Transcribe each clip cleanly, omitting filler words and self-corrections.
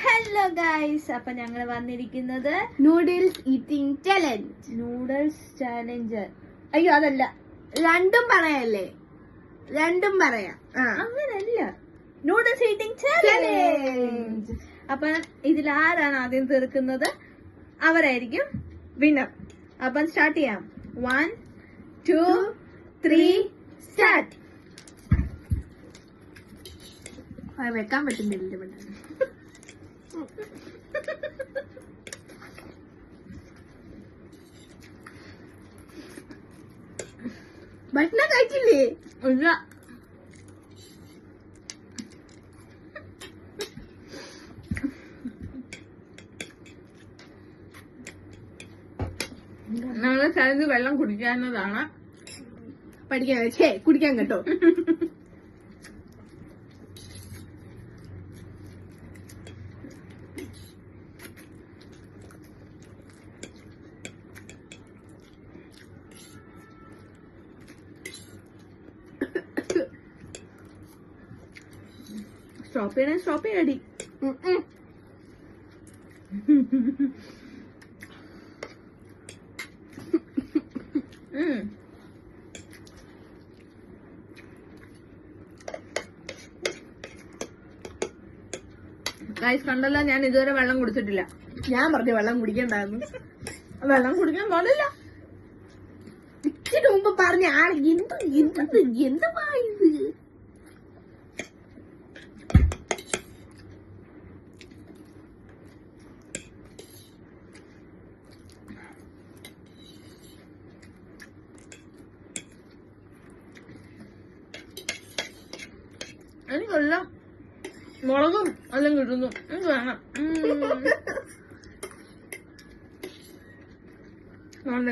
Hello guys, അപ്പൊ ഞങ്ങൾ വന്നിരിക്കുന്നത് noodles eating challenge. Noodles challenge. അയ്യോ അതല്ല, രണ്ടും പറയല്ലേ, രണ്ടും പറയാം. അങ്ങനല്ല, നൂഡിൽസ് ഈറ്റിംഗ് ചാലഞ്ച്. അപ്പൊ ഇതിൽ ആരാണ് ആദ്യം തീർക്കുന്നത് അവരായിരിക്കും വിന്നർ. അപ്പം സ്റ്റാർട്ട് ചെയ്യാം. 1 2 3 സ്റ്റാർട്ട്. വെക്കാൻ പറ്റുന്നില്ല. ഭക്ഷണം കഴിച്ചില്ലേ? ഇല്ല. ഞങ്ങള് ചാലഞ്ച് വെള്ളം കുടിക്കാവുന്നതാണ്. പഠിക്കാൻ കുടിക്കാൻ കേട്ടോ. സ്റ്റോപ്പ് ചെയ്യടി. ഗൈസ് കണ്ടല്ലോ, ഞാൻ ഇതുവരെ വെള്ളം കുടിച്ചിട്ടില്ല. ഞാൻ പറഞ്ഞു വെള്ളം കുടിക്കണ്ടായിരുന്നു. വെള്ളം കുടിക്കാൻ പാടില്ല. ഇച്ചിരി മുമ്പ് പറഞ്ഞ ആൾ എന്തുവാ ഇത്? എനിക്കെല്ലാം മുളകും എല്ലാം കിട്ടുന്നു. എനിക്ക് വേണം.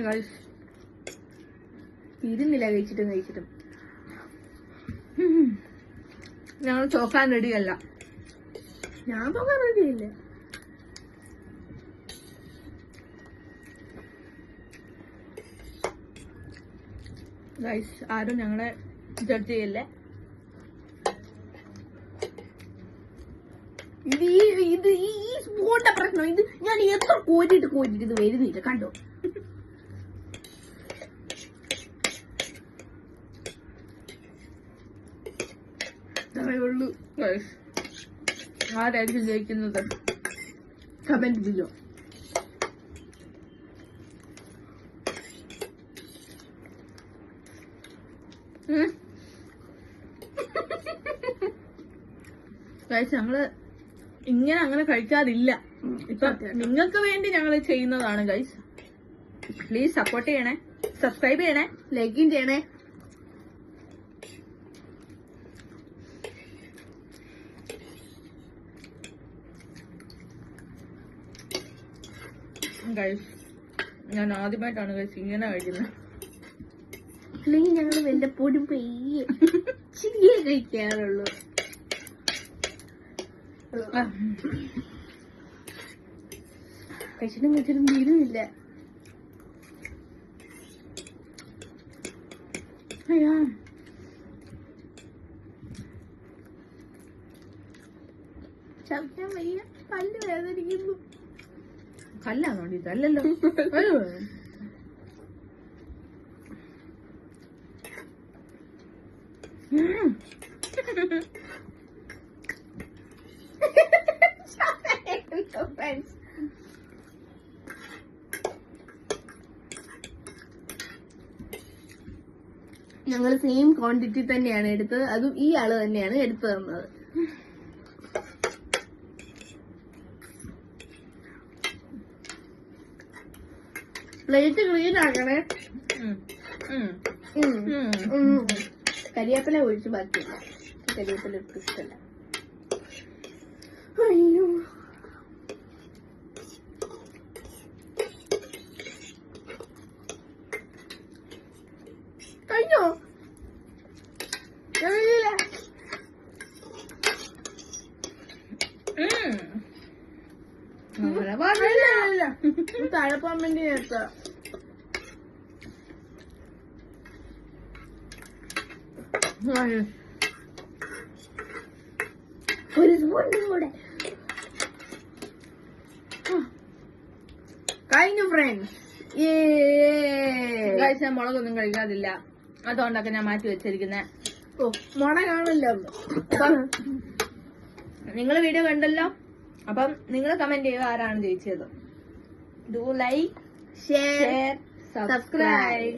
ഗൈസ് തീരുന്നില്ല കഴിച്ചിട്ടും. ഞങ്ങൾ ചോക്കാൻ റെഡിയല്ല. ഞാൻ പോകാൻ റെഡിയില്ല. ഗൈസ് ആരും ഞങ്ങളെ ജഡ്ജ് ചെയ്യല്ലേ. ഇത് ഈ സ്പൂണിന്റെ പ്രശ്നം. ഇത് ഞാൻ എത്ര കോരിട്ട് ഇത് വരുന്നില്ല. കണ്ടോ? ഉള്ളൂ. ഗൈസ് ആരായിരിക്കും ജയിക്കുന്നത്? Comment below. ഗൈസ് ഞങ്ങള് അങ്ങനെ കഴിക്കാറില്ല. ഇപ്പൊ നിങ്ങൾക്ക് വേണ്ടി ഞങ്ങൾ ചെയ്യുന്നതാണ്. ഗൈസ് പ്ലീസ് സപ്പോർട്ട് ചെയ്യണേ, സബ്സ്ക്രൈബ് ചെയ്യണേ, ലൈക്കും ചെയ്യണേ. ഗൈസ് ഞാൻ ആദ്യമായിട്ടാണ് ഗൈസ് ഇങ്ങനെ കഴിക്കുന്നത്. അല്ലെങ്കിൽ ഞങ്ങൾ വല്ലപ്പോഴും ചിരിയെ കഴിക്കാറുള്ളൂ. കഴിച്ചിട്ടും തീരുന്നില്ല. അയ്യാ ചവിട്ടാൻ വയ്യ, പല്ല് വേദനിക്കുന്നു. കല്ലാണോ ഇതല്ലല്ലോ. ഞങ്ങൾ സെയിം ക്വാണ്ടിറ്റി തന്നെയാണ് എടുത്തത്. അതും ഈ ആള് തന്നെയാണ് എടുത്തു തന്നത്. പ്ലേറ്റ് ക്ലീൻ ആക്കണേ. കരിവേപ്പില ഒഴിച്ച് ബാക്കിയില്ല. കരിവേപ്പില ഇട്ട് ഇഷ്ടമല്ല. അയ്യോ കഴിഞ്ഞോ? തഴപ്പാൻ വേണ്ടി നേരത്തെ ഒരു സ്പൂൺ കൂടെ കഴിഞ്ഞു ഫ്രണ്ട്സ്. ഗൈസ് ഞാൻ മുളകൊന്നും കഴിക്കാതില്ല, അതുകൊണ്ടൊക്കെ ഞാൻ മാറ്റി വെച്ചിരിക്കുന്നത്. ഓ മുള കാണില്ല. നിങ്ങൾ വീഡിയോ കണ്ടല്ലോ, അപ്പം നിങ്ങൾ കമന്റ് ചെയ്യുക ആരാണ് ജയിച്ചത്. Do like, share, share, subscribe.